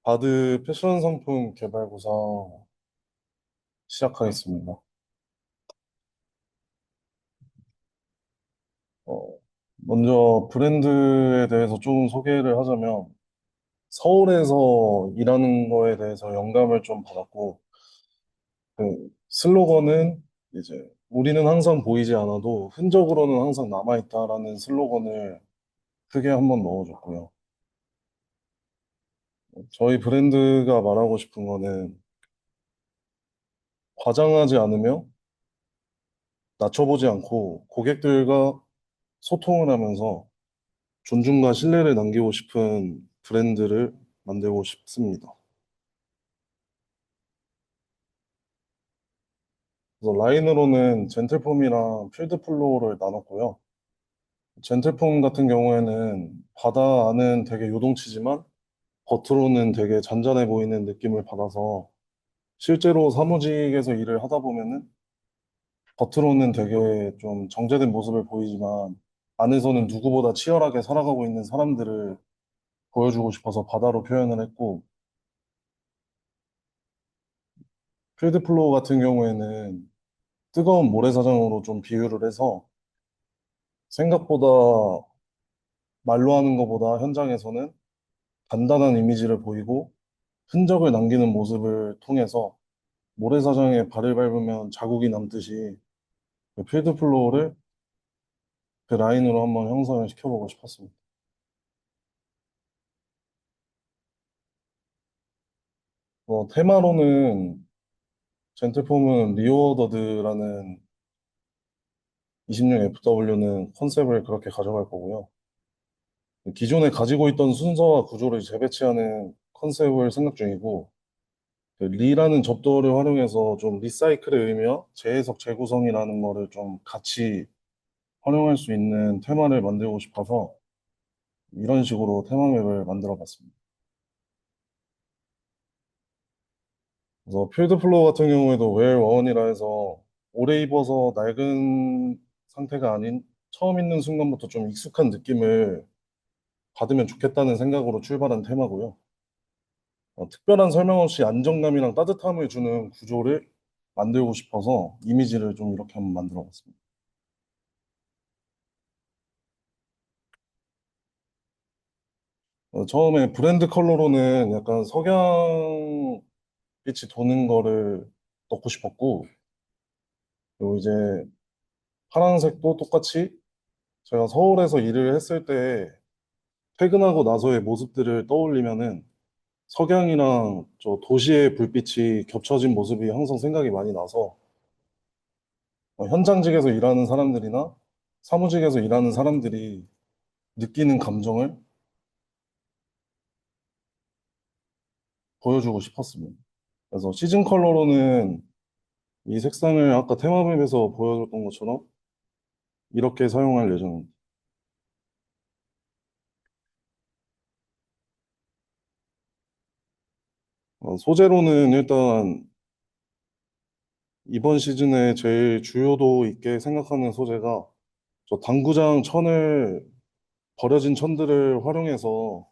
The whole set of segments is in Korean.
바드 패션 상품 개발 구상 시작하겠습니다. 어, 먼저 브랜드에 대해서 좀 소개를 하자면 서울에서 일하는 거에 대해서 영감을 좀 받았고 그 슬로건은 이제 우리는 항상 보이지 않아도 흔적으로는 항상 남아있다라는 슬로건을 크게 한번 넣어줬고요. 저희 브랜드가 말하고 싶은 거는 과장하지 않으며 낮춰보지 않고 고객들과 소통을 하면서 존중과 신뢰를 남기고 싶은 브랜드를 만들고 싶습니다. 그래서 라인으로는 젠틀폼이랑 필드플로어를 나눴고요. 젠틀폼 같은 경우에는 바다 안은 되게 요동치지만 겉으로는 되게 잔잔해 보이는 느낌을 받아서 실제로 사무직에서 일을 하다 보면은 겉으로는 되게 좀 정제된 모습을 보이지만 안에서는 누구보다 치열하게 살아가고 있는 사람들을 보여주고 싶어서 바다로 표현을 했고 필드플로어 같은 경우에는 뜨거운 모래사장으로 좀 비유를 해서 생각보다 말로 하는 것보다 현장에서는 간단한 이미지를 보이고 흔적을 남기는 모습을 통해서 모래사장에 발을 밟으면 자국이 남듯이 그 필드 플로어를 그 라인으로 한번 형상을 시켜보고 싶었습니다. 테마로는 젠틀폼은 리오더드라는 20년 FW는 컨셉을 그렇게 가져갈 거고요. 기존에 가지고 있던 순서와 구조를 재배치하는 컨셉을 생각 중이고 그 리라는 접도어를 활용해서 좀 리사이클의 의미와 재해석 재구성이라는 거를 좀 같이 활용할 수 있는 테마를 만들고 싶어서 이런 식으로 테마맵을 만들어 봤습니다. 그래서 필드 플로어 같은 경우에도 웰 워원이라 해서 오래 입어서 낡은 상태가 아닌 처음 입는 순간부터 좀 익숙한 느낌을 받으면 좋겠다는 생각으로 출발한 테마고요. 특별한 설명 없이 안정감이랑 따뜻함을 주는 구조를 만들고 싶어서 이미지를 좀 이렇게 한번 만들어 봤습니다. 처음에 브랜드 컬러로는 약간 석양빛이 도는 거를 넣고 싶었고, 그리고 이제 파란색도 똑같이 제가 서울에서 일을 했을 때 퇴근하고 나서의 모습들을 떠올리면은 석양이랑 저 도시의 불빛이 겹쳐진 모습이 항상 생각이 많이 나서 현장직에서 일하는 사람들이나 사무직에서 일하는 사람들이 느끼는 감정을 보여주고 싶었습니다. 그래서 시즌 컬러로는 이 색상을 아까 테마맵에서 보여줬던 것처럼 이렇게 사용할 예정입니다. 소재로는 일단 이번 시즌에 제일 주요도 있게 생각하는 소재가 저 당구장 천을 버려진 천들을 활용해서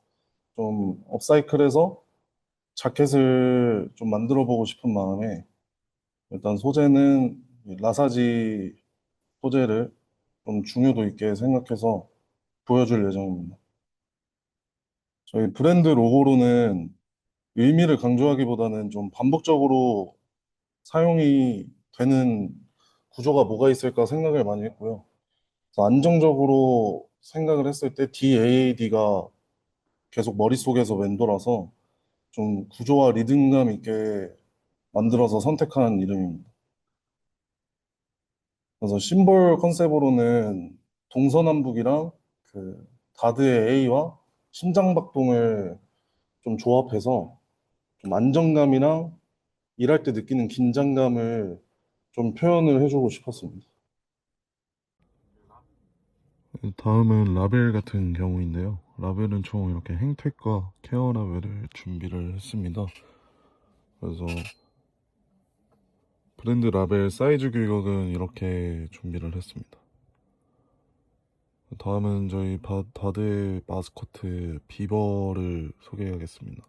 좀 업사이클해서 자켓을 좀 만들어 보고 싶은 마음에 일단 소재는 이 라사지 소재를 좀 중요도 있게 생각해서 보여줄 예정입니다. 저희 브랜드 로고로는 의미를 강조하기보다는 좀 반복적으로 사용이 되는 구조가 뭐가 있을까 생각을 많이 했고요. 그래서 안정적으로 생각을 했을 때 DAAD가 계속 머릿속에서 맴돌아서 좀 구조와 리듬감 있게 만들어서 선택한 이름입니다. 그래서 심볼 컨셉으로는 동서남북이랑 그 다드의 A와 심장박동을 좀 조합해서 좀 안정감이랑 일할 때 느끼는 긴장감을 좀 표현을 해주고 싶었습니다. 다음은 라벨 같은 경우인데요. 라벨은 총 이렇게 행택과 케어 라벨을 준비를 했습니다. 그래서 브랜드 라벨 사이즈 규격은 이렇게 준비를 했습니다. 다음은 저희 바드의 마스코트 비버를 소개하겠습니다.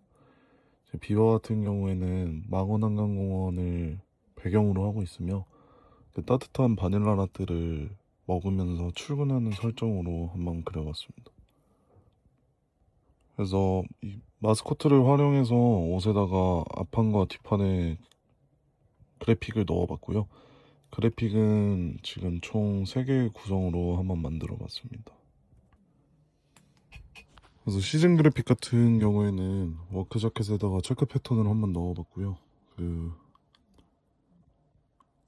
비바 같은 경우에는 망원한강공원을 배경으로 하고 있으며 그 따뜻한 바닐라 라떼를 먹으면서 출근하는 설정으로 한번 그려봤습니다. 그래서 이 마스코트를 활용해서 옷에다가 앞판과 뒷판에 그래픽을 넣어봤고요. 그래픽은 지금 총 3개의 구성으로 한번 만들어 봤습니다. 그래서 시즌 그래픽 같은 경우에는 워크 자켓에다가 체크 패턴을 한번 넣어봤고요. 그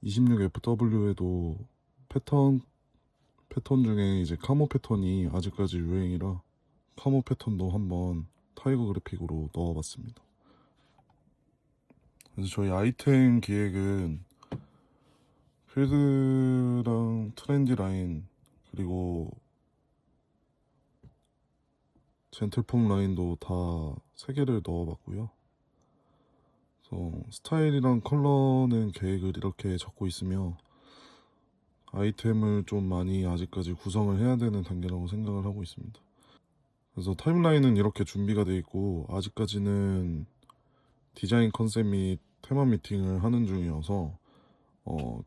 26FW에도 패턴 중에 이제 카모 패턴이 아직까지 유행이라 카모 패턴도 한번 타이거 그래픽으로 넣어봤습니다. 그래서 저희 아이템 기획은 필드랑 트렌디 라인 그리고 젠틀폼 라인도 다 3개를 넣어봤고요. 그래서 스타일이랑 컬러는 계획을 이렇게 적고 있으며 아이템을 좀 많이 아직까지 구성을 해야 되는 단계라고 생각을 하고 있습니다. 그래서 타임라인은 이렇게 준비가 돼 있고 아직까지는 디자인 컨셉 및 테마 미팅을 하는 중이어서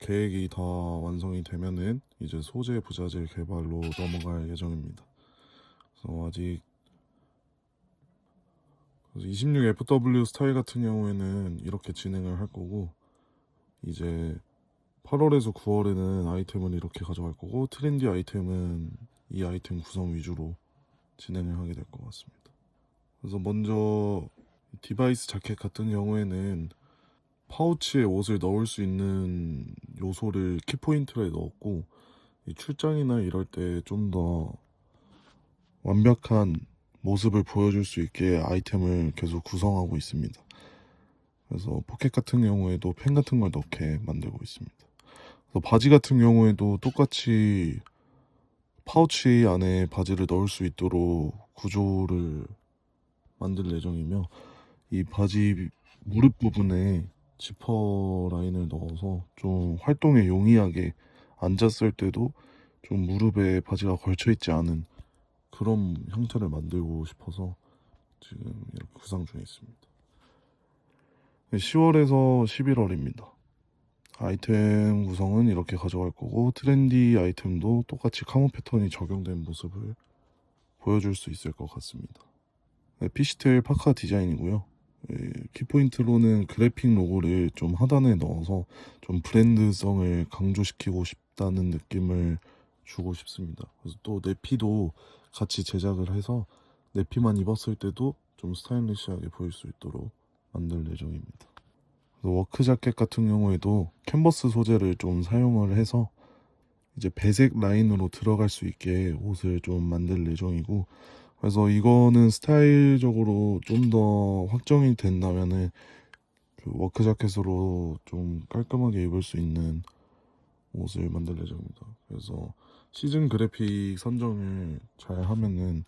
계획이 다 완성이 되면은 이제 소재 부자재 개발로 넘어갈 예정입니다. 그래서 아직 26FW 스타일 같은 경우에는 이렇게 진행을 할 거고 이제 8월에서 9월에는 아이템을 이렇게 가져갈 거고 트렌디 아이템은 이 아이템 구성 위주로 진행을 하게 될 것 같습니다. 그래서 먼저 디바이스 자켓 같은 경우에는 파우치에 옷을 넣을 수 있는 요소를 키포인트에 넣었고 출장이나 이럴 때 좀 더 완벽한 모습을 보여줄 수 있게 아이템을 계속 구성하고 있습니다. 그래서 포켓 같은 경우에도 펜 같은 걸 넣게 만들고 있습니다. 그래서 바지 같은 경우에도 똑같이 파우치 안에 바지를 넣을 수 있도록 구조를 만들 예정이며 이 바지 무릎 부분에 지퍼 라인을 넣어서 좀 활동에 용이하게 앉았을 때도 좀 무릎에 바지가 걸쳐 있지 않은 그런 형태를 만들고 싶어서 지금 이렇게 구상 중에 있습니다. 10월에서 11월입니다. 아이템 구성은 이렇게 가져갈 거고 트렌디 아이템도 똑같이 카모 패턴이 적용된 모습을 보여줄 수 있을 것 같습니다. 피시테일 파카 디자인이고요. 키포인트로는 그래픽 로고를 좀 하단에 넣어서 좀 브랜드성을 강조시키고 싶다는 느낌을 주고 싶습니다. 그래서 또 네피도 같이 제작을 해서 네피만 입었을 때도 좀 스타일리시하게 보일 수 있도록 만들 예정입니다. 워크 자켓 같은 경우에도 캔버스 소재를 좀 사용을 해서 이제 배색 라인으로 들어갈 수 있게 옷을 좀 만들 예정이고 그래서 이거는 스타일적으로 좀 더 확정이 된다면은 그 워크 자켓으로 좀 깔끔하게 입을 수 있는 옷을 만들 예정입니다. 그래서 시즌 그래픽 선정을 잘 하면은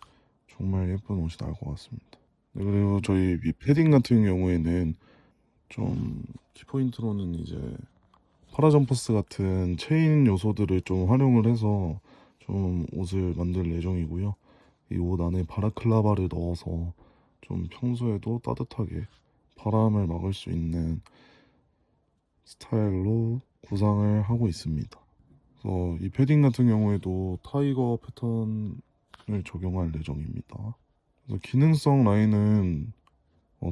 정말 예쁜 옷이 나올 것 같습니다. 네, 그리고 저희 이 패딩 같은 경우에는 좀 키포인트로는 이제 파라점퍼스 같은 체인 요소들을 좀 활용을 해서 좀 옷을 만들 예정이고요. 이 옷 안에 바라클라바를 넣어서 좀 평소에도 따뜻하게 바람을 막을 수 있는 스타일로 구상을 하고 있습니다. 그래서 이 패딩 같은 경우에도 타이거 패턴을 적용할 예정입니다. 그래서 기능성 라인은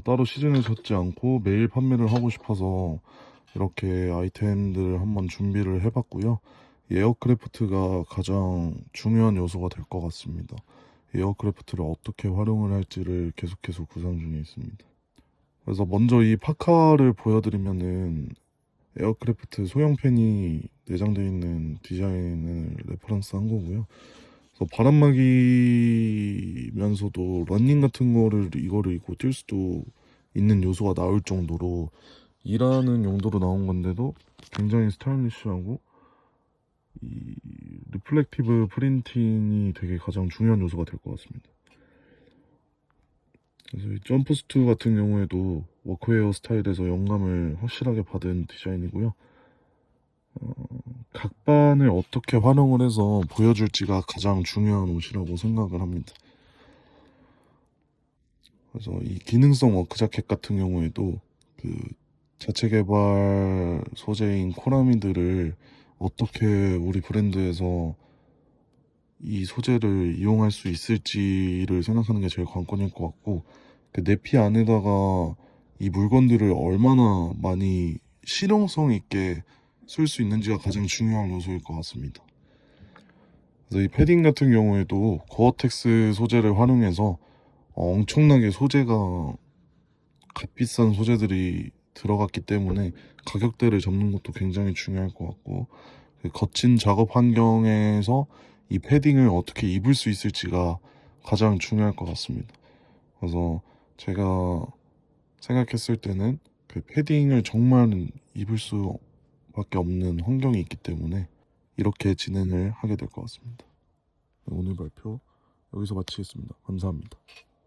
따로 시즌을 잡지 않고 매일 판매를 하고 싶어서 이렇게 아이템들을 한번 준비를 해봤고요. 에어크래프트가 가장 중요한 요소가 될 것 같습니다. 에어크래프트를 어떻게 활용을 할지를 계속해서 구상 중에 있습니다. 그래서 먼저 이 파카를 보여드리면은 에어크래프트 소형팬이 내장되어 있는 디자인을 레퍼런스 한 거고요. 그래서 바람막이면서도 러닝 같은 거를 이거를 입고 뛸 수도 있는 요소가 나올 정도로 일하는 용도로 나온 건데도 굉장히 스타일리시하고 이 리플렉티브 프린팅이 되게 가장 중요한 요소가 될 것 같습니다. 그래서 이 점프스트 같은 경우에도 워크웨어 스타일에서 영감을 확실하게 받은 디자인이고요. 각반을 어떻게 활용을 해서 보여줄지가 가장 중요한 옷이라고 생각을 합니다. 그래서 이 기능성 워크 자켓 같은 경우에도 그 자체 개발 소재인 코라미드를 어떻게 우리 브랜드에서 이 소재를 이용할 수 있을지를 생각하는 게 제일 관건일 것 같고, 그 내피 안에다가 이 물건들을 얼마나 많이 실용성 있게 쓸 수 있는지가 가장 중요한 요소일 것 같습니다. 그래서 이 패딩 같은 경우에도 고어텍스 소재를 활용해서 엄청나게 소재가 값비싼 소재들이 들어갔기 때문에 가격대를 잡는 것도 굉장히 중요할 것 같고, 그 거친 작업 환경에서 이 패딩을 어떻게 입을 수 있을지가 가장 중요할 것 같습니다. 그래서 제가 생각했을 때는 그 패딩을 정말 입을 수밖에 없는 환경이 있기 때문에 이렇게 진행을 하게 될 것 같습니다. 오늘 발표 여기서 마치겠습니다. 감사합니다.